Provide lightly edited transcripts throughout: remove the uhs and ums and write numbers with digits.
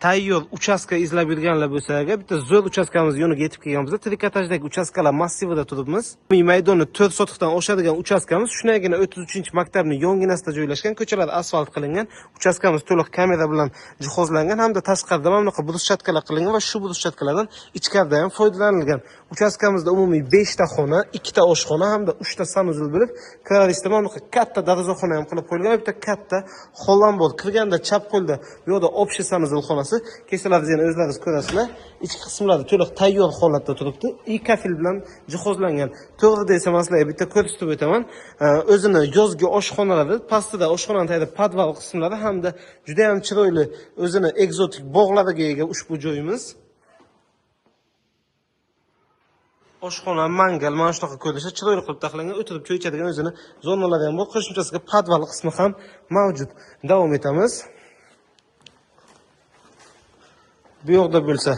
tayyor uchastka izlab yurganlar bo'lsa agar bitta zo'r uchastkamiz yo'niga yetib kelganmiz. Trikotajdagi uchastkalar massivida turibmiz. Maydonni 4 sotixdan oshadigan uchastkamiz shunagina 33-maktabning yonginasida joylashgan, ko'chalar asfalt qilingan, uchastkamiz to'liq kamera bilan jihozlangan hamda tashqarida mana bunaqa brushatkalar qilingan va shu brushatkalardan ichkarida ham foydalanilgan. Uchastkamizda umumiy 5 ta xona, 2 ta oshxona hamda 3 ta sanuzul bo'lib, kirarishda mana bunaqa katta daraxtzorxona ham qilib qo'yilgan. Bitta katta hollan bor. Kirganda chap qo'lda bu yoqda общий sanuzul xonasi, kelsalar yana o'zlaringiz ko'rasizlar. Ichki qismlari to'liq tayyor holatda turibdi. E-kafil bilan jihozlangan. To'g'ri desam maslaga bitta ko'rsatib o'taman. O'zini yozgi oshxonalari, pastida oshxonaning tagida podval qismlari hamda juda ham chiroyli o'zini ekzotik bog'lariga ega ushbu joyimiz. Oshxona, mangal, mana shunaqa ko'rinishda chiroyli qilib taxlangan, o'tirib choy ichadigan o'zini zonalari ham bor. Qo'shimchasiga podval qismi ham mavjud. Davom etamiz. Bu yoqda bo'lsa,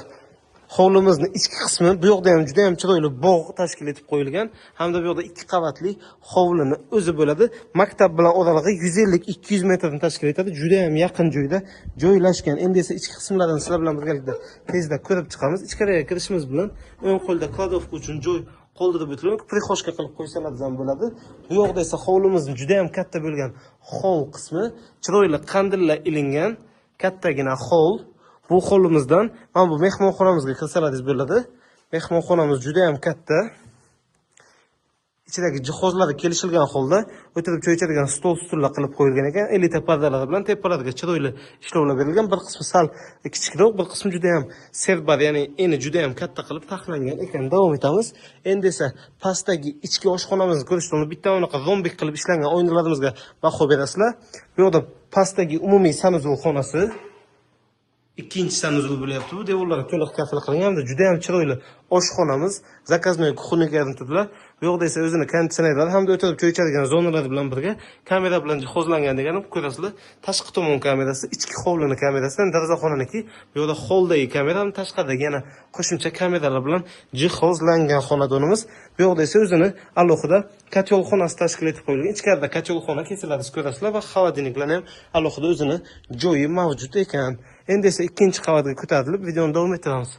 hovlimizning ichki qismi, bu yoqda ham juda ham chiroyli bog' tashkil etib qo'yilgan, hamda bu yoqda 2 qavatli hovlini o'zi bo'ladi. Maktab bilan oralig'i 150-200 metrni tashkil etadi. Juda ham yaqin joyda joylashgan. Endi esa ichki qismlardan sizlar bilan birgalikda tezda ko'rib chiqamiz. Ichkariga kirishimiz bilan o'ng qo'lda kladovka uchun joy qoldirib o'tilgan, prixoshka qilib qo'ysalar ham bo'ladi. Bu yoqda esa hovlimizning juda ham katta bo'lgan hol qismi, chiroyli qandillar ilingan kattagina hol. Bu hovlimizdan mana bu mehmonxonamizga kirsalaringiz bo'ladi. Mehmonxonamiz juda ham katta. Ichidagi jihozlari kelishilgan holda o'tirib choy ichadigan stol-stullar qilib qo'yilgan ekan. Elita pardalari bilan tepalariga chiroyli ishlovlar berilgan. Bir qismi sal kichikroq, bir qismi juda ham serbar, ya'ni eni juda ham katta qilib taxlangan ekan. Davom etamiz. Endi esa pastdagi ichki oshxonamizni ko'rishda bitta unaqa zombik qilib ishlangan oynalarımizga baho berasizlar. Bu yerda pastdagi umumiy sanuzul xonasi, ikkinchi sanuzul bo'lyapti. Bu devorlar to'liq kafil qilingan hamda juda ham chiroyli oshxonamiz, zakaznoy kuxonniklarini turdilar. Bu yoqda esa o'zini konditsionerlari hamda o'tirib choy ichadigan zonalari bilan birga kamera bilan jihozlangan deganim ko'rasizlar. Tashqi tomon kamerasi, ichki hovlini kamerasidan daraxtzorxonaniki, bu yoqda holdagi kamera ham tashqaridagi yana qo'shimcha kameralar bilan jihozlangan xonadonimiz. Bu yoqda esa o'zini alohida kotyolxonasi tashkil etib qo'yilgan. Ichkarida kotyolxona kelsalar ko'rasizlar va xolodilniklar ham alohida o'zini joyi mavjud ekan. Endi esa ikkinchi qavatga ko'tarilib videoni davom ettiramiz.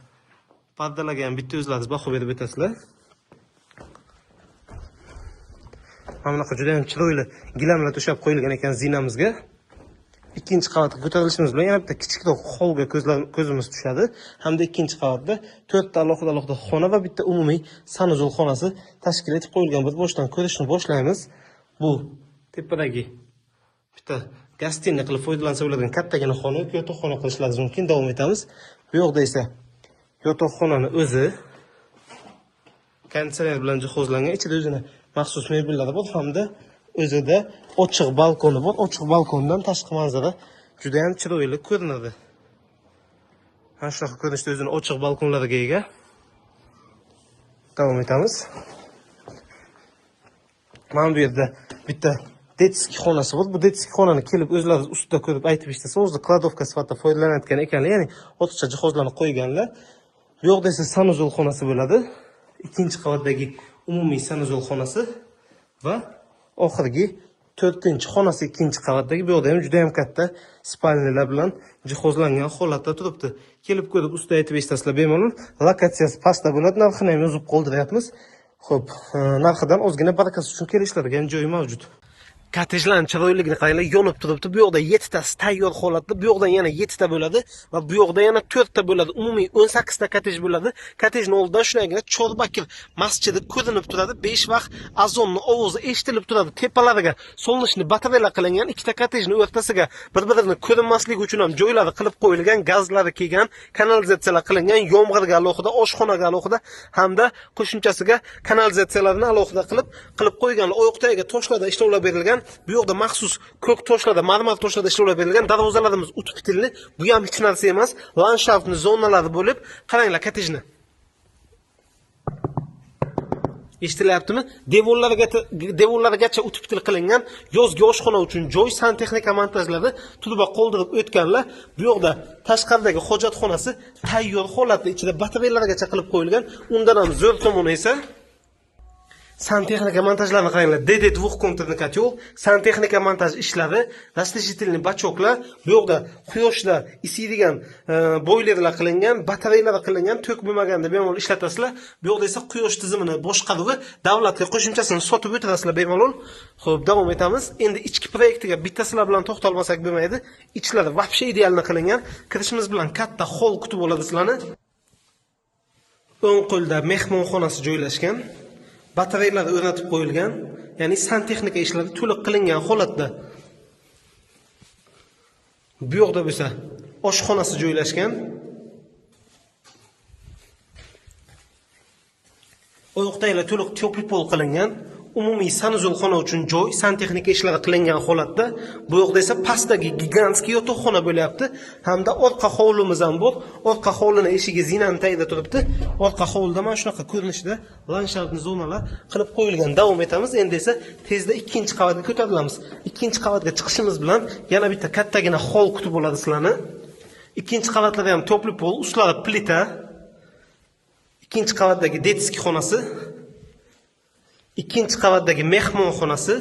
Pardalarga ham bitta o'zlaringiz baho berib o'tasizlar. Mana bunaqa juda ham chiroyli gilamlar to'shab qo'yilgan ekan zinamizga. Ikkinchi qavatga ko'tarilishimiz bilan yana bitta kichikroq holga ko'zimiz tushadi. Hamda ikkinchi qavatda 4 ta alohida xona va bitta umumiy sanuzul xonasi tashkil etib qo'yilgan. Biz boshdan ko'rishni boshlaymiz. Bu tepadagi bitta gostinniy qilib foydalansa bo'ladigan kattagina xona, yotoqxona qilishlaringiz mumkin. Davom etamiz. Bu yoqda esa yotoqxonani o'zi konditsioner bilan jihozlangan, ichida o'zini maxsus mebellari bor hamda o'zida ochiq balkoni bor. Ochiq balkondan tashqi manzara juda ham chiroyli ko'rinadi. Mana shunaqa ko'rinishda o'zini ochiq balkonlariga ega. Davom etamiz. Mana bu yerda bitta detskiy xonasi bor. Bu detskiy xonani kelib o'zlaringiz ustida ko'rib aytib ishlasa, o'zi kladovka sifatida foydalanayotgan ekanlar, ya'ni ortiqcha jihozlarni qo'yganlar. Bu yoqda esa sanuzul xonasi bo'ladi. Ikkinchi qavatdagi umumiy sanuzul xonasi va oxirgi 4-xonasi ikkinchi qavatdagi. Bu yoqda ham juda ham katta spalniyalar bilan jihozlangan holatda turibdi. Kelib ko'rib ustida aytib eshitasizlar bemalol. Lokatsiyasi pastda bo'ladi. Narxini ham yozib qoldiryapmiz. Xo'p, narxidan ozgina barakasi uchun kelishlarga joy mavjud. Kottejlarning chiroyligini qaranglar, yonib turibdi. Bu yoqda 7 tasi tayyor holatda, bu yoqdan yana 7 ta bo'ladi va bu yoqda yana 4 ta bo'ladi. Umumiy 18 ta kottej bo'ladi. Kottejning oldidan shunagina Chorbakir masjidi ko'rinib turadi. 5 vaqt azonni ovozi eshitilib turadi. Tepalariga so'nishni batareyalar qilingan, 2 ta kottejning o'rtasiga bir-birini ko'rinmasligi uchun ham joylari qilib qo'yilgan, gazlari kelgan, kanalizatsiyalar qilingan, yomg'irga alohida, oshxonaga alohida hamda qo'shimchasiga kanalizatsiyalarni alohida qilib qo'ygan. Oyoqtagiga toshlarda ishlovlar berilgan. Bu yoqda maxsus ko'k toshlarda, marmar toshlarda ishlovlar berilgan. Darvozalarimiz ut bitilli. Bu ham hech narsa emas. Landshaftni zonalari bo'lib, qaranglar kottejni. Eshitilyaptimi? Devorlargacha ut bitil qilingan yozgi oshxona uchun joy, santexnika montajlari turba qoldirib o'tganlar. Bu yoqda tashqaridagi hojatxonasi tayyor holatda, ichida batareyalargacha qilib qo'yilgan. Undan ham zo'r tomoni esa Santexnika montajlarini qaranglar. DD двухкомнатный котел, santexnika montaj ishlari, растяжительный bachoklar, bu yoqda quyoshda isiydigan boylerlar qilingan, batareyalar qilingan, to'k bo'lmaganda bemalol ishlatasizlar. Bu yoqda esa quyosh tizimini boshqaruvi, davlatga qo'shimchasini sotib o'tirasizlar bemalol. Xo'p, davom etamiz. Endi ichki proyektiga bittasizlar bilan to'xtalmasak bo'lmaydi. Ichlari вообще idealni qilingan. Kirishimiz bilan katta hol kutib oladi sizlarni. O'ng qo'lda mehmonxonasi joylashgan. Batareyalar o'rnatib qo'yilgan, ya'ni santexnika ishlari to'liq qilingan holatda. Bu yoqda bo'lsa oshxonasi joylashgan. Oyoqdagilar to'liq tepli pol qilingan. Umumiy sanuzulxona uchun joy, santexnika ishlari qilingan holatda. Bu yoqda esa pastdagi gigantskiy yotoqxona bo'lyapti, hamda orqa hovlimiz ham bor. Orqa hovlini eshigi zinani tagida turibdi. Orqa hovlida mana shunaqa ko'rinishda landshaftni zonalar qilib qo'yilgan. Davom etamiz. Endi esa tezda ikkinchi qavatga ko'tarilamiz. Ikkinchi qavatga chiqishimiz bilan yana bitta kattagina hol kutib oladi sizlarni. Ikkinchi qavatlarda ham topli pol, ustlari plita. Ikkinchi qavatdagi detskiy xonasi. Ikkinchi qavatdagi mehmonxonasi,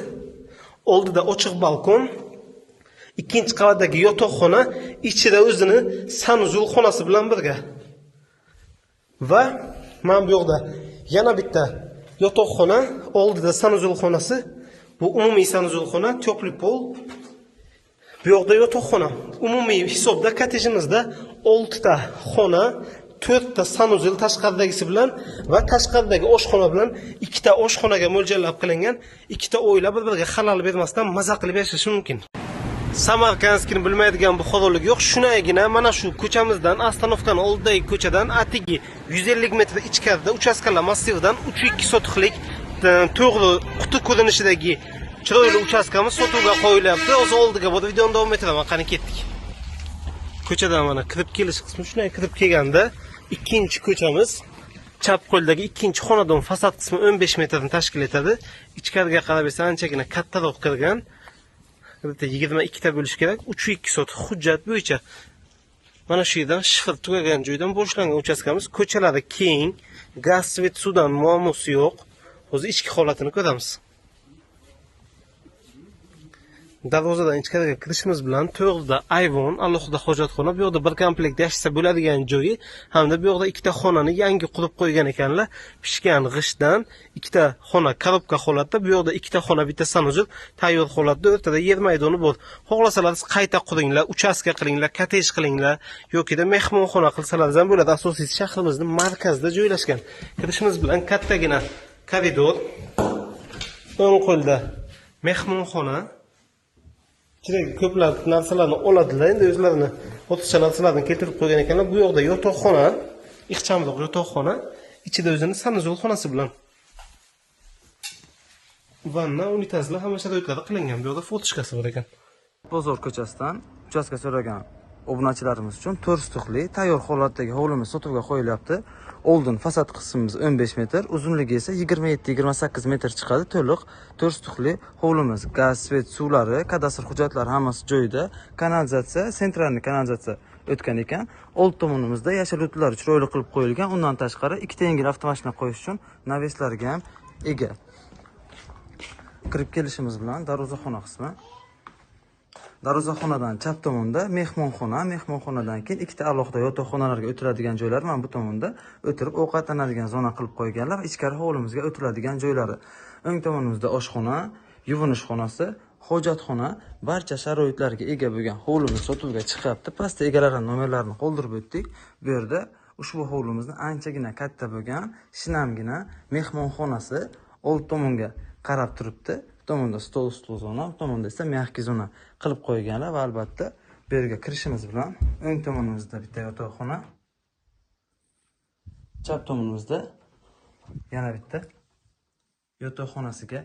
oldida ochiq balkon, ikkinchi qavatdagi yotoqxona, ichida o'zini sanuzul xonasi bilan birga. Va mana bu yoqda yana bitta yotoqxona, oldida sanuzul xonasi, bu umumiy sanuzul xona, tepli pol. Bu yoqda yotoqxona. Umumiy hisobda kottejimizda 6 ta xona, 4 ta sanuzul tashqaridagisi bilan va tashqaridagi oshxona bilan 2 ta oshxonaga mo'ljallab qilingan, 2 ta o'ylar bir-biriga xalal bermasdan maza qilib yashash mumkin. Samarkandskini bilmaydigan buxorolik yo'q. Shunagina mana shu ko'chamizdan, Astanovkani oldidagi ko'chadan atigi 150 metr ichkarida uchastkalar massividan 3-2 sotixlik to'g'ri quti ko'rinishidagi chiroyli uchastkamiz sotuvga qo'yilyapti. O'zi oldiga bu videoni davom etiraman. Qani ketdik. Ko'chadan mana kirib kelish qismi shunday kirib kelganda ikkinchi ko'chamiz, chap qo'ldagi ikkinchi xonadon fasad qismi 15 metrni tashkil etadi. Ichkariga qarab esa anchagina kattaroq kirgan. 22 ta bo'lish kerak. 3-2 sot hujjat bo'yicha mana shu yerdan shifr tugagan joydan boshlangan uchastkamiz. Ko'chalari keng, gaz, svet, suvdan muammosi yo'q. O'zi ichki holatini ko'ramiz. Darvozadan ichkariga kirishimiz bilan to'g'rida ayvon, alohida hojatxona, bu yoqda bir komplekt yashasa bo'ladigan joyi, hamda bu yoqda ikkita xonani yangi qurib qo'ygan ekanlar. Pishgan g'ishtdan ikkita xona korobka holatda, bu yoqda ikkita xona, bitta sanuzul tayyor holatda, o'rtada yer maydoni bor. Xohlasalaringiz qayta quringlar, uchastka qilinglar, kottej qilinglar yoki mehmonxona qilsalaringiz ham bo'ladi. Asosiysi shahrimizning markazida joylashgan. Kirishimiz bilan kattagina koridor, o'ng qo'lda mehmonxona. Ichidagi ko'plab narsalarni oladilar. Endi o'zlarini o'tishcha narsalarni keltirib qo'ygan ekanlar. Bu yoqda yotoqxona, ixchamroq yotoqxona, ichida o'zini sanuzul xonasi bilan vanna, unitazlar hamma sharoitlari qilingan. Bu yoqda fotoshkasi bor ekan. Bozor ko'chasidan uchastka so'ragan obunachilarimiz uchun 4 stuxli tayyor holatdagi hovlimiz sotuvga qo'yilyapti. Oldin fasad qismimiz 15 metr, uzunligi esa 27-28 metr chiqadi. To'liq 4 stuxli hovlimiz, gaz, svet, suvlari, kadastr hujjatlari hammasi joyida. Kanalizatsiya, sentralniy kanalizatsiya o'tgan ekan. Old tomonimizda yashil o'tlar chiroyli qilib qo'yilgan. Undan tashqari ikkita yengil avtomashina qo'yish uchun naveslarga ham ega. Kirib kelishimiz bilan darvozaxona qismi. Darvozaxonadan chap tomonda mehmonxona, mehmonxonadan keyin ikkita alohida yotoqxonalarga o'tiradigan joylar, mana bu tomonda o'tirib ovqatlanadigan zona qilib qo'yganlar. Ichkari hovlimizga o'tiradigan joylari. O'ng tomonimizda oshxona, yuvinish xonasi, hojatxona, barcha sharoitlarga ega bo'lgan hovlimiz sotuvga chiqyapti. Pastda egalarining nomerlarini qoldirib o'tdik. Bu yerda ushbu hovlimizni anchagina katta bo'lgan, shinamgina mehmonxonasi old tomonga qarab turibdi. Bu tomonda stol zona, bu tomonda esa mягкий zona qilib qo'yganlar va albatta bu yerga kirishimiz bilan o'ng tomonimizda bitta yotoqxona, chap tomonimizda yana bitta yotoqxonasiga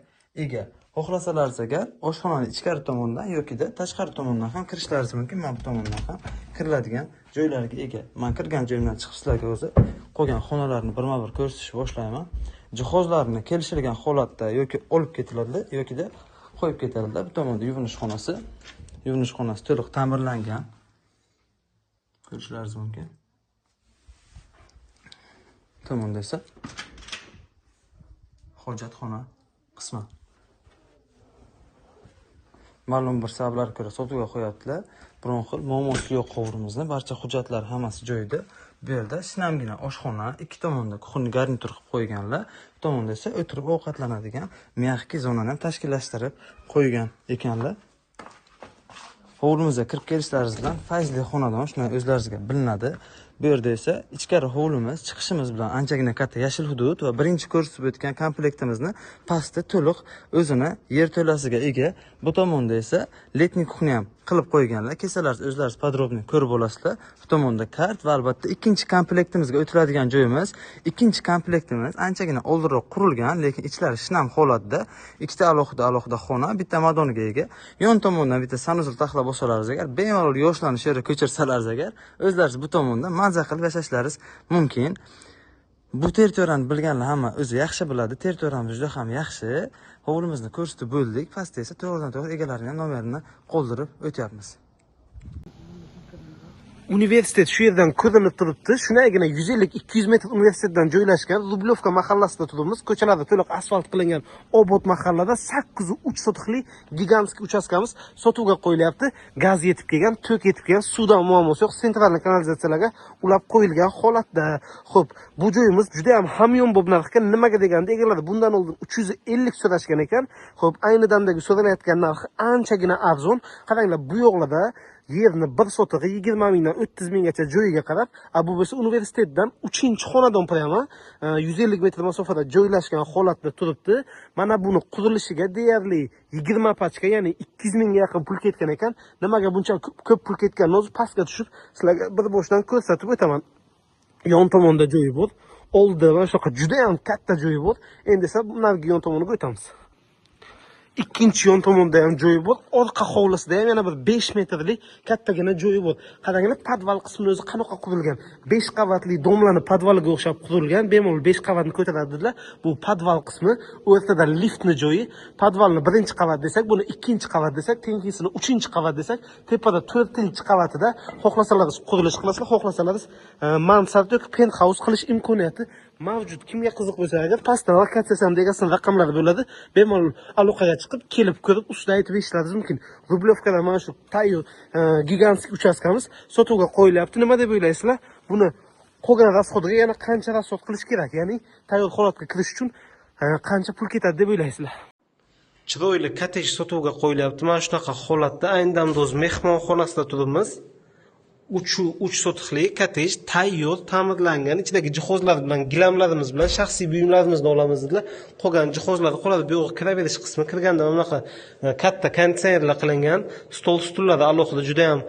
ega. Xohlasalaringiz agar oshxonaning ichkari tomonidan yoki tashqari tomondan ham kirishlaringiz mumkin. Mana bu tomondan ham kiriladigan joylarga ega. Men kirgan joyimdan chiqib sizlarga o'zi qolgan xonalarni birma-bir ko'rsatishni boshlayman. Jihozlarni kelishilgan holatda yoki olib ketiladi yoki qo'yib ketiladi. Bu tomonda yuvinish xonasi. Yuvinish xonasi to'liq ta'mirlangan. Ko'rishlaringiz mumkin. Bu tomonda esa hojatxona qismi. Ma'lum bir sabablarga ko'ra sotuvga qo'yaptilar. Biron xil muammosi yo'q qovurimizni, barcha hujjatlar hammasi joyida. Bu yerda shinamgina oshxona, ikki tomonda kuxni garnitur qilib qo'yganlar. Bu tomonda esa o'tirib ovqatlanadigan miyaqki zonani ham tashkillashtirib qo'ygan ekanlar. Hovlimizga kirib kelishlaringiz bilan fayzli xonadon shunday o'zlaringizga bilinadi. Bu yerda esa ichkari hovlimiz, chiqishimiz bilan anchagina katta yashil hudud va birinchi ko'rsatib o'tgan komplektimizni pastda to'liq o'zini yer to'lasiga ega. Bu tomonda esa letniy kuxni ham qilib qo'yganlar. Kelsalar o'zlaringiz podrobni ko'rib olasizlar. Bu tomonda kart va albatta ikkinchi komplektimizga o'tiradigan joyimiz. Ikkinchi komplektimiz anchagina oldinroq qurilgan, lekin ichlari shinam holatda. Ikkita alohida xona, bitta madoniga ega. Yon tomondan bitta sanuzul taxlab olsalaringiz agar, bemalol yoshlarni shu yerga ko'chirsalaringiz agar, o'zlaringiz bu tomonda maza qilib yashashlaringiz mumkin. Bu territoriyani bilganlar hamma o'zi yaxshi biladi. Territoriyamiz juda ham yaxshi. Hovlimizni ko'rsatib bo'ldik. Pastda esa to'g'ridan-to'g'ri egalarining nomerini qoldirib o'tyapmiz. Universitet shu yerdan ko'rinib turibdi. Shunagina 150-200 metr universitetdan joylashgan Rublyovka mahallasida turibmiz. Ko'chalarda to'liq asfalt qilingan obod mahallada 803 sotixli gigantskiy uchastkamiz sotuvga qo'yilyapti. Gaz yetib kelgan, tok yetib kelgan, suvdan muammosi yo'q, sentralniy kanalizatsiyalarga ulab qo'yilgan holatda. Xo'p, bu joyimiz juda ham hamyon bo'lib narxga, nimaga deganda egalari bundan oldin 350 so'rashgan ekan. Xo'p, ayni damdagi so'ralayotgan narxi anchagina arzon. Qaranglar, bu yo'qlarda yerni bir sotig'i 20 mingdan 30 minggacha joyiga qarab, bu bo'lsa universitetdan 3-xonadon prama 150 metr masofada joylashgan holatda turibdi. Mana buni qurilishiga deyarli 20 pachka, ya'ni 200 mingga yaqin pul ketgan ekan. Nimaga buncha ko'p pul ketganini o'zi pastga tushib sizlarga bir boshdan ko'rsatib o'taman. Yon tomonda joyi bor, oldida mana shunaqa juda ham katta joyi bor. Endi esa narigi yon tomoniga o'tamiz. Ikkinchi yon tomonda ham joyi bor, orqa hovlisida ham yana bir 5 metrlik kattagina joyi bor. Qaranglar, podval qismini o'zi qanaqa qurilgan. 5 qavatli domlani podvaliga o'xshab qurilgan. Bemalol 5 qavatni ko'taradilar. Bu podval qismi, o'rtada liftni joyi. Podvalni 1-qavat desak, buni 2-qavat desak, tengisini 3-qavat desak, tepada 4-qavatida xohlasalaringiz qurilish qilasizlar, xohlasalaringiz mansard yoki penthouse qilish imkoniyati mavjud. Kimga qiziq bo'lsa agar, pastda lokatsiyasi ham degan raqamlari bo'ladi. Bemalol aloqaga chiqib, kelib ko'rib, ustida aytib eshitishlaringiz mumkin. Rublyovkada mana shu tayyor gigantskiy uchastkamiz sotuvga qo'yilyapti. Nima deb o'ylaysizlar? Buni qolgan rasxodga yana qancha rasxod qilish kerak? Ya'ni tayyor holatga kirish uchun qancha pul ketadi deb o'ylaysizlar? Chiroyli kottej sotuvga qo'yilyapti. Mana shunaqa holatda ayni damda o'z mehmonxonasida turibmiz. 3 sotixli kottej tayyor, ta'mirlangan, ichidagi jihozlar bilan, gilamlarimiz bilan, shaxsiy buyumlarimizni olamiz dedilar. Qolgan jihozlar qoladi. Bu yo'q kiraverish qismi. Kirganda mana bunaqa katta konditsionerlar qilingan, stol-stullarda alohida juda ham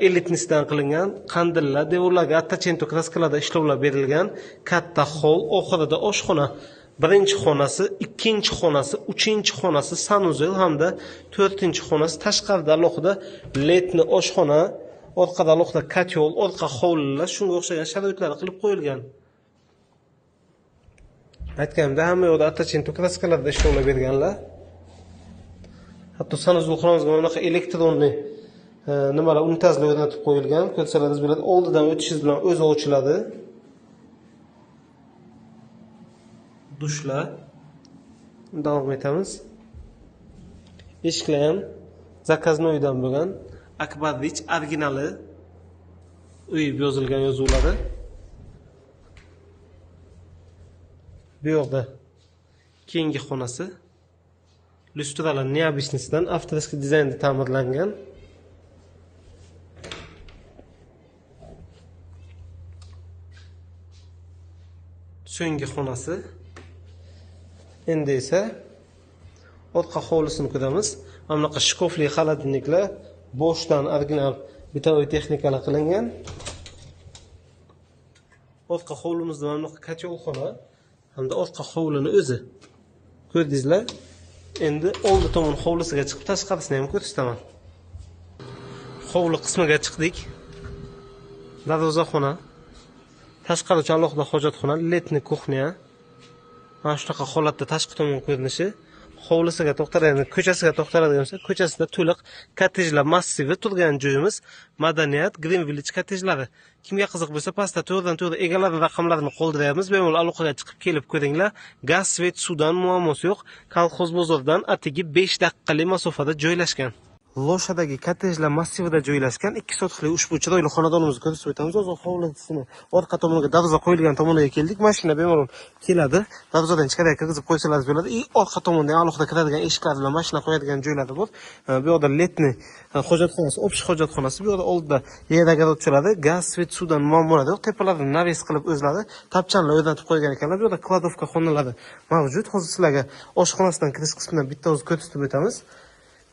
elitnisdan qilingan, qandillar, devorlarga attachento kraskalarda ishlovlar berilgan, katta hol, oxirida oshxona. 1-xonasi, 2-xonasi, 3-xonasi, sanuzel hamda 4-xonasi, tashqarida alohida letni oshxona, orqada alohida katyol, orqa hovlilar, shunga o'xshagan sharoitlar qilib qo'yilgan. Aytganimda hamma yoqda attachento kraskalarda ishlovlar berganlar. Hatto sanuzul xonamizga mana bunaqa elektronli nimalar, unitazlar o'rnatib qo'yilgan. Ko'rsalaringiz bo'ladi. Oldidan o'tishingiz bilan o'zi ochiladi. Dushlar. Davom etamiz. Eshiklar ham zakaznoydan bo'lgan. Akbarvich originali uy yozilgan yozuvlari. Bu yoqda keyingi xonasi. Lustralar neobishnisidan avtoriskiy dizaynda ta'mirlangan. So'nggi xonasi. Endi esa orqa hovlisini ko'ramiz. Mana bunaqa shkofli xaladilniklar boshdan original bitoviy texnikalar qilingan. Orqa hovlimizda mana bunaqa katyolxona hamda orqa hovlini o'zi. Ko'rdingizlar? Endi oldi tomon hovlisiga chiqib, tashqarisini ham ko'rsataman. Hovli qismiga chiqdik. Darvozaxona, tashqari uchun alohida hojatxona, letni kuxnya. Mana shunaqa holatda tashqi tomon ko'rinishi. hovlisiga to'xtaladigan, ko'chasiga to'xtaladigan bo'lsa, ko'chasida to'liq kottejlar massivi turgan joyimiz Madaniyat Green Village kottejlari. Kimga qiziq bo'lsa, pastda to'g'ridan to'g'ri egalari raqamlarini qoldiryapmiz. Bemalol aloqaga chiqib kelib ko'ringlar. Gaz, svet, suvdan muammosi yo'q. Kolxoz bozordan atigi 5 daqiqalik masofada joylashgan. Loshadagi kottejlar massivida joylashgan 2 sotixli ushbu chiroyli xonadonimizni ko'rsatib o'tamiz. O'z hovlisini orqa tomoniga darvoza qo'yilgan tomoniga keldik. Mashina bemalol keladi. Darvozadan ichkariga kirgizib qo'ysalar bo'ladi. Orqa tomonda alohida kiradigan eshiklar bilan mashina qo'yadigan joylari bor. Bu yerda letni hojatxonasi, общий hojatxonasi, bu yerda oldida yer огородчilari, gaz, svet, suvdan muammolar yo'q. Tepalarni naves qilib o'zlari tapchanlar o'rnatib qo'ygan ekanlar. Bu yerda kladovka xonalari mavjud. Hozir sizlarga oshxonasidan kirish qismidan bitta o'zi ko'rsatib o'tamiz.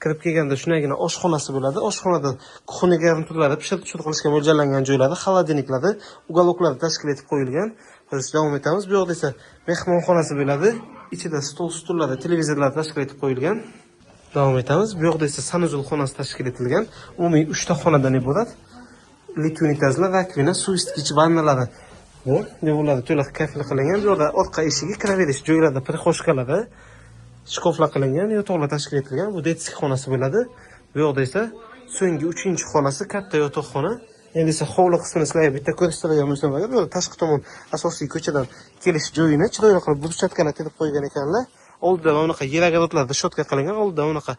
Kirib kelganda shunagina oshxonasi bo'ladi. Oshxonada kuxni garniturlari pishirib qilishga mo'ljallangan joylari, xolodilniklari, ugaloklari tashkil etib qo'yilgan. Biz davom etamiz. Bu yerda esa mehmonxonasi bo'ladi. Ichida stol, stullar, televizorlar tashkil etib qo'yilgan. Davom etamiz. Bu yerda esa sanuzul xonasi tashkil etilgan. Umumiy 3 ta xonadan iborat. Lit unitazlar, rakvina, suv isitgich vannalari bor. Devorlari to'liq kafil qilingan. Bu yerda orqa eshigi, kiraverish joylarda prixoshkalari shkoflar qilingan, yotoqlar tashkil etilgan. Bu detskiy xonasi bo'ladi. Bu yoqda esa so'nggi 3-xonasi katta yotoqxona. Endi esa hovli qismini sizlarga bitta ko'rsatadigan bo'lsam, bu yerda tashqi tomon asosiy ko'chadan kelish joyini chiroyli qilib bruschatklar terib qo'ygan ekanlar. Oldida mana bunaqa yer огородlarda shotka qilingan, oldida mana bunaqa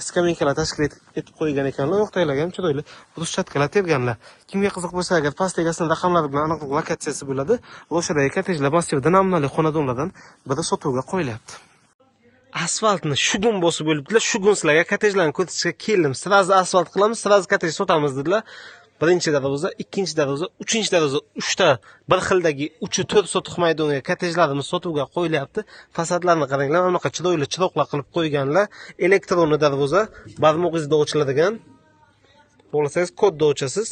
skameykalar tashkil etib qo'ygan ekanlar. Yoqdagilarga ham chiroyli bruschatkalar terganlar. Kimga qiziq bo'lsa, agar past egasini raqamlari bilan aniq lokatsiyasi bo'ladi. Loshadagi kottejlar massivida namunali xonadonlardan biri sotuvga qo'yilyapti. Asfaltni shugun bosib bo'libdilar. Shugun sizlarga kottejlarni ko'rsatishga keldim. Sirazi asfalt qilamiz, sirazi kottej sotamiz dedilar. Birinchi darvoza, ikkinchi darvoza, uchinchi darvoza, 3 ta bir xildagi 3-4 sotiq maydonga kottejlarimiz sotuvga qo'yilyapti. Fasadlarni qaranglar, mana bunaqa chiroyli chiroqlar qilib qo'yganlar. Elektron darvoza, barmog'ingizda ochiladigan. Xohlasangiz kodda ochasiz.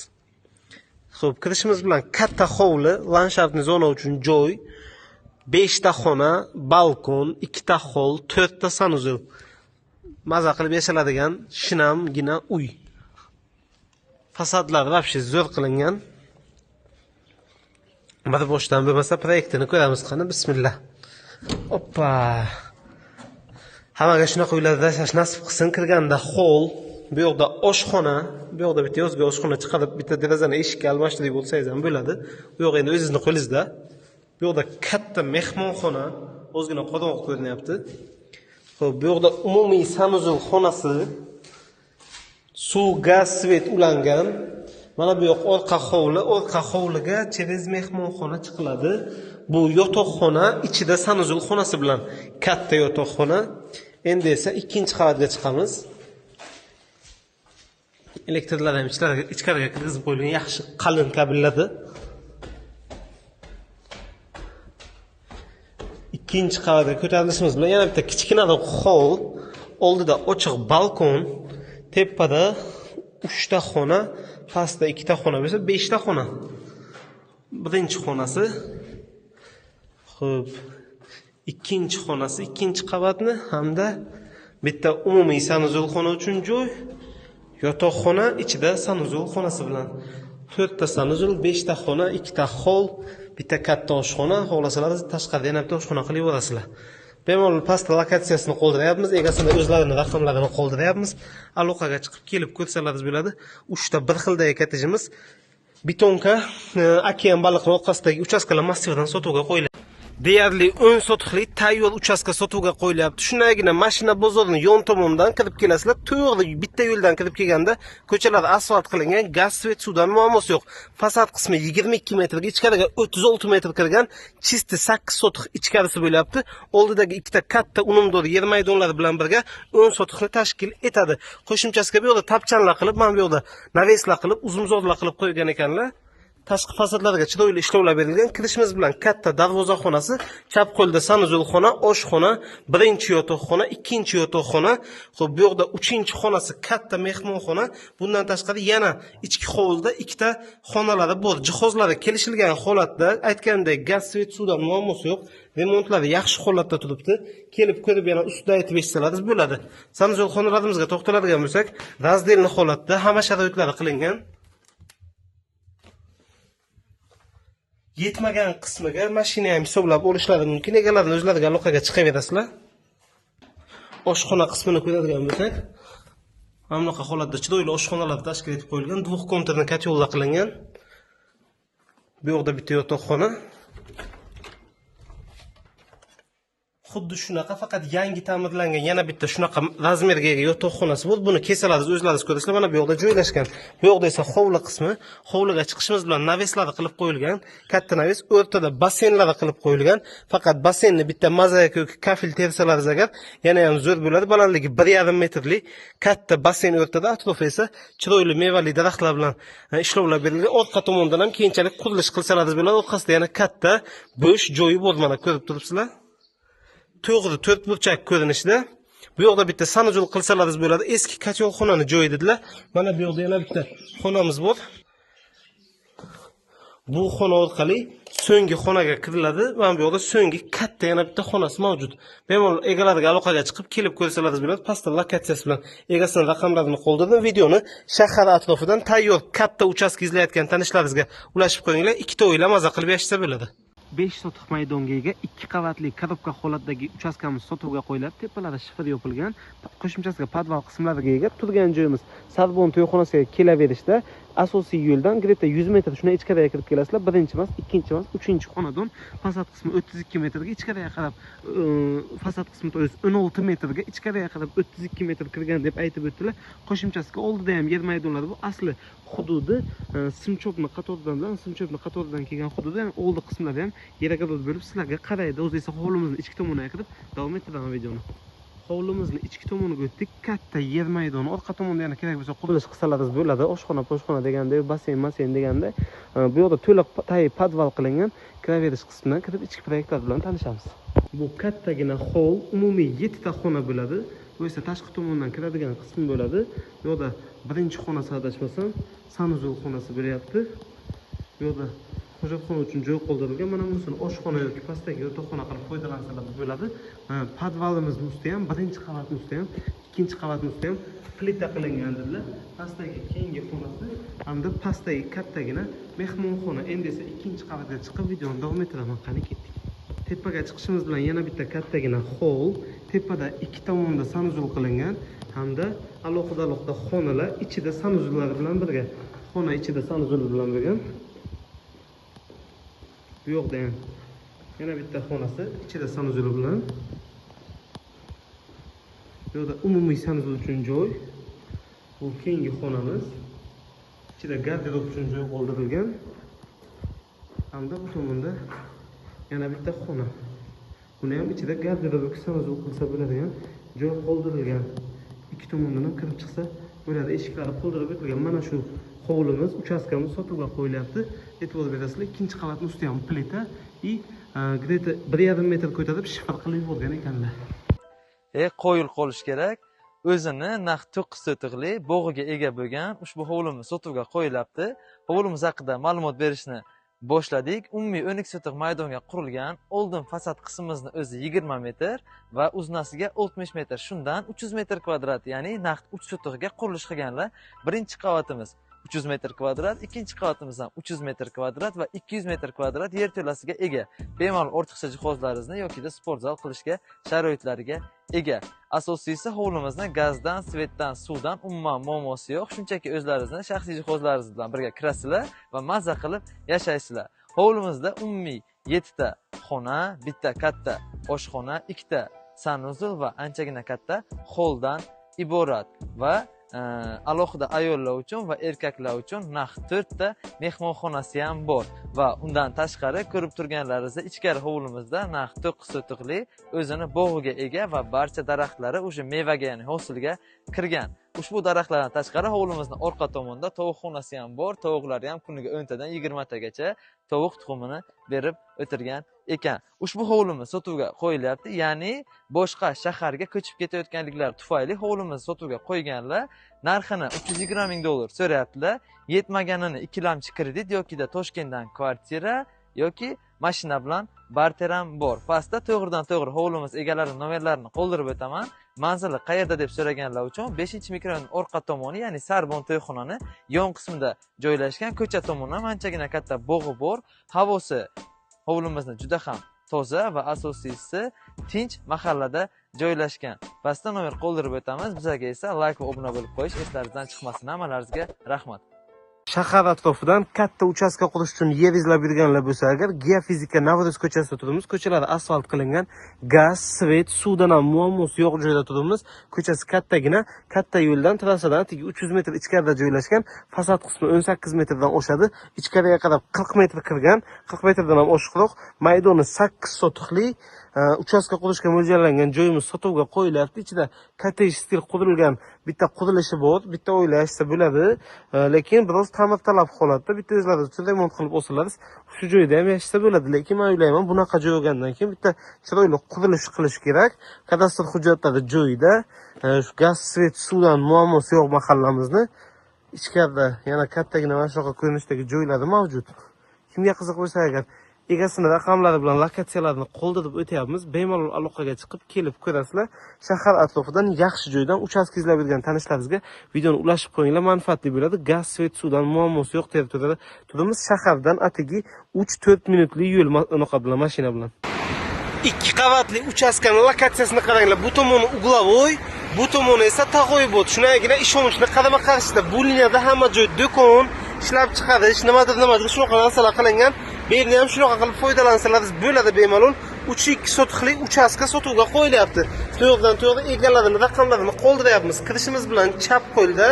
Xo'p, kirishimiz bilan katta hovli, landshaftni zona uchun joy. 5 ta xona, balkon, 2 ta hol, 4 ta sanuzul. Maza qilib yashiladigan shinamgina uy. Fasadlar vobshe zo'r qilingan. Bir boshdan bo'lmasa proyektini ko'ramiz qani. Bismillah. Oppa. Hammaga shunaqa uylarda yashash nasib qilsin. Kirganda hol, bu yoqda oshxona, bu yoqda bitta yozgi oshxona chiqarib, bitta derazani eshikka almashtirib bo'lsangiz ham bo'ladi. Bu yoq endi o'zingizning qo'lingizda. Bu yoqda katta mehmonxona, o'zgina qorong'i ko'rinyapti. Xo'p, bu yoqda umumiy sanuzul xonasi, suv, gaz, svet ulangan. Mana bu yoq orqa hovliga через mehmonxona chiqiladi. Bu yotoqxona, ichida sanuzul xonasi bilan katta yotoqxona. Endi esa ikkinchi qavatga chiqamiz. Elektrlar ham ichkariga kirgizib qo'yilgan, yaxshi qalin kabellarda. Ikkinchi qavatga ko'tarilishimiz bilan yana bitta kichkina hol, oldida ochiq balkon, tepada 3 ta xona, pastda 2 ta xona bo'lsa 5 ta xona. Birinchi xonasi. Xo'p. Ikkinchi xonasi, ikkinchi qavatni hamda bitta umumiy sanuzul xona uchun joy, yotoqxona, ichida sanuzul xonasi bilan 4 ta sanuzul, 5 ta xona, 2 ta hol, bitta katta oshxona, xohlasalar tashqarida yana bitta oshxona qilib yuborasizlar. Bemalol pastda lokatsiyasini qoldiryapmiz, egasini o'zlarini raqamlarini qoldiryapmiz. Aloqaga chiqib kelib ko'rsalaringiz bo'ladi. 3 ta bir xildagi kottejimiz betonka, okean baliqning orqasidagi uchastkalar massividan sotuvga qo'yiladi. Deyarli 10 sotiqlik tayyor uchastka sotuvga qo'yilyapti. Shunagina mashina bozorining yon tomonidan kirib kelasizlar. To'g'ri bitta yo'ldan kirib kelganda ko'chalar asfalt qilingan, gaz, svet, suvdan muammosi yo'q. Fasad qismi 22 metrga, ichkariga 36 metr kirgan, chisti 8 sotiq ichkarisi bo'lyapti. Oldidagi ikkita katta unumdor yer maydonlari bilan birga 10 sotiqni tashkil etadi. Qo'shimchasiga bu yerda tapchanlar qilib, mana bu yerda naveslar qilib, uzumzorlar qilib qo'ygan ekanlar. Tashqi fasadlarga chiroyli ishlovlar berilgan. Kirishimiz bilan katta darvoza xonasi, chap qo'lda sanuzul xona, oshxona, birinchi yotoqxona, ikkinchi yotoqxona, xo'p bu yoqda 3-xonasi katta mehmonxona. Bundan tashqari yana ichki hovlida 2 ta xonalari bor. Jihozlari kelishilgan holatda, aytgandek gaz, svet, suvdan muammosi yo'q. Remontlari yaxshi holatda turibdi. Kelib ko'rib yana ustida aytib eshitsalaringiz bo'ladi. Sanuzul xonalarimizga to'xtaladigan bo'lsak, razdelni holatda, hamma sharoitlari qilingan. Yetmagan qismiga mashina ham hisoblab olishlari mumkin. Egalarning o'zlariga aloqaga chiqaverasizlar. oshxona qismini ko'radigan bo'lsak, mana bunaqa holatda chiroyli oshxonalar tashkil etib qo'yilgan, duh konturni katyolda qilingan. Bu yoqda bitta yotoqxona. Xuddi shunaqa, faqat yangi ta'mirlangan yana bitta shunaqa razmerga ega yotoqxonasi bor. Buni kesalarsiz, o'zlaringiz ko'rasizlar. Mana bu yoqda joylashgan. Bu yoqda esa hovli qismi. Hovliga chiqishimiz bilan naveslari qilib qo'yilgan. Katta naves, o'rtada basseynlari qilib qo'yilgan. Faqat basseynni bitta mozaika yoki kafel tersalaringiz agar yana ham zo'r bo'ladi. Balandligi 1,5 metrlik katta basseyn o'rtada, atrofi esa chiroyli mevali daraxtlar bilan ishlovlar berilgan. Orqa tomondan ham keyinchalik qurilish qilsalaringiz bo'ladi. Orqasida yana katta bo'sh joyi bor, mana ko'rib turibsizlar. To'g'ri 4 burchak ko'rinishda. Bu yoqda bitta sanuzul qilsalaringiz bo'ladi. Eski katyolxonani joyi dedilar. Mana bu yoqda yana bitta xonamiz bor. Bu xona orqali so'nggi xonaga kiriladi. Mana bu yoqda so'nggi katta yana bitta xonasi mavjud. Bemalol egalariga aloqaga chiqib kelib ko'rsalaringiz bo'ladi. Pastda lokatsiyasi bilan egasining raqamlarini qoldirdim. Videoni shahar atrofidan tayyor katta uchastka izlayotgan tanishlaringizga ulashib qo'yinglar. Ikkita oila maza qilib yashasa bo'ladi. 5 sotix maydonga ega 2 qavatli korobka holatdagi uchastkamiz sotuvga qo'yiladi. Tepalari shifr yopilgan. Qo'shimchasiga podval qismlariga ega. Turgan joyimiz Sarbon to'yxonasiga kelaverishda asosiy yo'ldan greta 100 metr shuna ichkariga kirib kelasizlar. Birinchi emas, ikkinchi emas, uchinchi xonadon. Fasad qismi 32 metrga, ichkariga qarab fasad qismi 16 metrga, ichkariga qarab 32 metr kirgan deb aytib o'tdilar. Qo'shimchasiga oldida ham yer maydonlari bu. Asli hududi simchopni qatoridan kelgan hududi, ham oldi qismlari ham yeragadod bo'lib sizlarga qaraydi. O'zi esa hovlimizni ichki tomoniga kirib davom ettiraman videoni. Hovlimizni ichki tomoniga o'tdik. Katta yer maydoni, orqa tomonda yana kerak bo'lsa qurilish qilsalaringiz bo'ladi. Oshxona, poshxona deganda, basseyn deganda, bu yoqda to'liq podval qilingan. Kiraverish qismidan kirib ichki proyektlar bilan tanishamiz. Bu kattagina hol, umumiy 7 ta xona bo'ladi. Bu esa tashqi tomondan kiradigan qism bo'ladi. Bu yoqda birinchi xonasi adashmasam, sanuzul xonasi bo'lyapti. Bu yoqda hojatxona uchun joy qoldirilgan. Mana bunisini oshxona yoki pastdagi yotoqxona qilib foydalansalar bo'ladi. Podvalimizni ustida ham, birinchi qavatni ustida ham, ikkinchi qavatni ustida ham plita qilingandirlar. Pastdagi keyingi xonasi hamda pastdagi kattagina mehmonxona. Endi esa ikkinchi qavatga chiqib videoni davom ettiraman. Qani ketdik. Tepaga chiqishimiz bilan yana bitta kattagina hol, tepada ikki tomonda sanuzul qilingan hamda alohida xonalar, ichida sanuzullari bilan birga. Xona ichida sanuzul bilan birga. Bu yoqda ham yana bitta xonasi, ichida sanuzul bilan. Bu yoqda umumiy sanuzul uchun joy. Bu keyingi xonamiz. Ichida garderob uchun joy qoldirilgan. Hamda bu tomonda yana bitta xona. Buni ham ichida garderob yoki sanuzul qilsa bo'ladigan joy qoldirilgan. Ikki tomondan ham kirib chiqsa bo'ladi. Eshiklari qoldirib o'tilgan. Mana shu hovlimiz, uchastkamiz sotuvga qo'yilyapti. E'tibor berasizlar, ikkinchi qavatni ustida ham plita и где-то 1,5 metr ko'tarib shifr qilib yuborgan ekanlar. Qo'yil qolish kerak. O'zini naq 9 sotiqli bog'iga ega bo'lgan ushbu hovlimiz sotuvga qo'yilyapti. Hovlimiz haqida ma'lumot berishni boshladik. Umumiy 12 sotiq maydonga qurilgan. Oldin fasad qismimizni o'zi 20 metr va uznasiga 60 metr. Shundan 300 metr kvadrat, ya'ni naq 3 sotiqga qurilish qilganlar. Birinchi qavatimiz 300 metr kvadrat, ikkinchi qavatimiz ham 300 metr kvadrat va 200 metr kvadrat yer to'lasiga ega. Bemalol ortiqcha jihozlaringizni yoki da sport zal qilishga sharoitlariga ega. Asosiysi hovlimizda gazdan, svetdan, suvdan umuman muammosi yo'q. Shunchaki o'zlaringizni shaxsiy jihozlaringiz bilan birga kirasizlar va mazza qilib yashaysizlar. Hovlimizda umumiy 7 ta xona, bitta katta oshxona, 2 ta sanuzul va anchagina katta holdan iborat va alohida ayollar uchun va erkaklar uchun naq 4 ta mehmonxonasi ham bor va undan tashqari ko'rib turganlaringizdek ichkari hovlimizda naq 9 sotiqli o'zini bog'iga ega va barcha daraxtlari o'sha mevaga, ya'ni hosilga kirgan. Ushbu daraxtlardan tashqari hovlimizning orqa tomonida tovuqxonasi ham bor. Tovuqlar ham kuniga 10 tadan 20 tagacha tovuq tuxumini berib o'tirgan ekan. Ushbu hovlimiz sotuvga qo'yilyapti, ya'ni boshqa shaharga ko'chib ketayotganliklari tufayli hovlimizni sotuvga qo'yganlar. Narxini $320,000 so'rayaptilar. Yetmaganini ikkilamchi kredit yoki da Toshkentdan kvartira yoki mashina bilan barter ham bor. Pastda to'g'ridan-to'g'ri hovlimiz egalarining nomerlarini qoldirib o'taman. Manzili qayerda deb so'raganlar uchun 5-mikrorayon orqa tomoni, ya'ni Sarbon to'yxonani yon qismida joylashgan. Ko'cha tomondan anchagina katta bog'i bor. Havosi hovlimizni juda ham toza va asosiysi tinch mahallada joylashgan. Pastda nomer qoldirib o'tamiz. Bizga esa like va obuna bo'lib qo'yish eslaringizdan chiqmasin. Hammalaringizga rahmat. Shahar atrofidan katta uchastka qurish uchun yer izlab yurganlar bo'lsa agar, geofizika Navro'z ko'chasida turibmiz. Ko'chalar asfalt qilingan, gaz, svet, suvdan ham muammosi yo'q joyda turibmiz. Ko'chasi kattagina, katta yo'ldan, trassadan 300 metr ichkarida joylashgan. Fasad qismi 18 metrdan oshadi. Ichkariga qarab 40 metr kirgan, 40 metrdan ham oshiqroq. Maydoni 8 sotixli uchastka qurishga mo'ljallangan joyimiz sotuvga qo'yilyapti. Ichida kottej stil qurilgan bitta qurilishi bor, bitta o'ylashsa bo'ladi, lekin biroz ta'mirtalab holatda, bitta o'zlaringiz uchun remont qilib olsangiz, shu joyda ham yashasa bo'ladi. Lekin men o'ylayman, bunaqa joy olgandan keyin bitta chiroyli qurilish qilish kerak. Kadastr hujjatlari joyida, shu gaz, svet, suvdan muammosi yo'q mahallamizni. Ichkarida yana kattagina mana shunaqa ko'rinishdagi joylari mavjud. Kimga qiziq bo'lsa agar, egasini raqamlari bilan lokatsiyalarini qoldirib o'tyapmiz. Bemalol aloqaga chiqib kelib ko'rasizlar. Shahar atrofidan yaxshi joydan uchastka izlab yurgan tanishlaringizga videoni ulashib qo'yinglar, manfaatli bo'ladi. Gaz, svet, suvdan muammosi yo'q territoriyada turibmiz. Shahardan atigi 3-4 minutli yo'l bilan, mashina bilan. 2 qavatli uchastkani lokatsiyasini qaranglar. Bu tomoni uglovoy, bu tomoni esa tag'oybot. Shunagina ishonchli qarama-qarshida. Bu liniyada hamma joy do'kon, ishlab chiqarish, nimadir shunaqa narsalar qilingan. Berni ham shunaqa qilib foydalansalaringiz bo'ladi bemalol. 3-2 sotixli uchastka sotuvga qo'yilyapti. To'g'ridan-to'g'ri egalarini raqamlarini qoldiryapmiz. Kirishimiz bilan chap qo'lda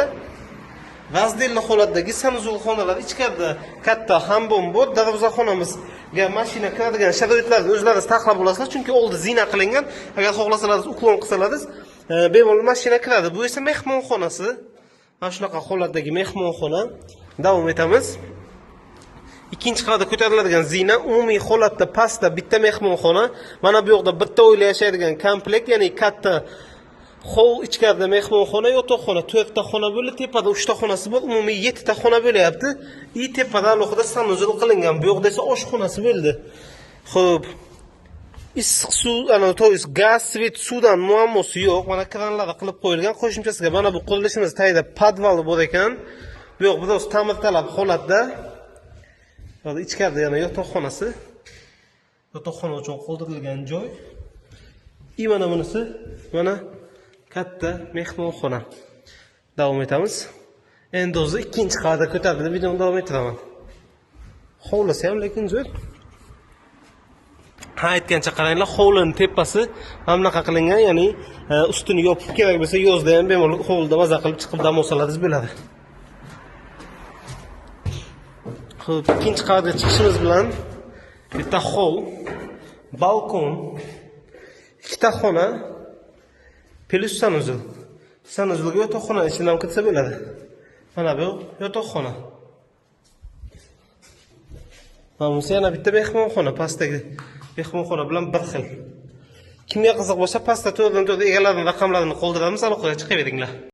razdelli holatdagi sanuzulxonalar, ichkarida katta hammom bor. Darvozaxonamizga mashina kiradigan sharoitlarni o'zlaringiz taxlab olasizlar, chunki oldi zina qilingan. Agar xohlasalaringiz uklon qilsalaringiz, bemalol mashina kiradi. Bu esa mehmonxonasi. Mana shunaqa holatdagi mehmonxona. Davom etamiz. Ikkinchi qavatda ko'tariladigan zina, umumiy holatda pastda bitta mehmonxona. Mana bu yoqda bitta oila yashaydigan komplekt, ya'ni katta hol, ichkarida mehmonxona, yotoqxona, 4 ta xona bo'lib, tepada 3 ta xonasi bor, umumiy 7 ta xona bo'lyapti. Tepada alohida sanuzul qilingan. Bu yoqda esa oshxonasi bo'ldi. Xo'p. Issiq suv, gaz, svet, suvdan muammosi yo'q. Mana kranlar qilib qo'yilgan. Qo'shimchasiga mana bu qurilishimiz tagida podval bor ekan. Bu yoq biroz ta'mirtalab holatda. Ichkarida yana yotoqxonasi. Yotoqxona uchun qoldirilgan joy. Mana bunisi, mana katta mehmonxona. Davom etamiz. Endi o'zi ikkinchi qavatga ko'tarilib videoni davom ettiraman. Hovlisi ham lekin zo'r. Aytgancha qaranglar, hovlining tepasi mamlaqa qilingan, ya'ni ustini yopib kerak bo'lsa yozda ham bemalol hovlida maza qilib chiqib dam olsangiz bo'ladi. Xo'p, ikkinchi qavatga chiqishimiz bilan bitta hol, balkon, ikkita xona, plus sanuzul. Sanuzulga yotoqxona ichidan ham kirsa bo'ladi. Mana bu yotoqxona. Mana bu yana bitta mehmonxona, pastdagi mehmonxona bilan bir xil. Kimga qiziq bo'lsa, pastda to'g'ridan-to'g'ri egalarining raqamlarini qoldiramiz, aloqaga chiqaveringlar.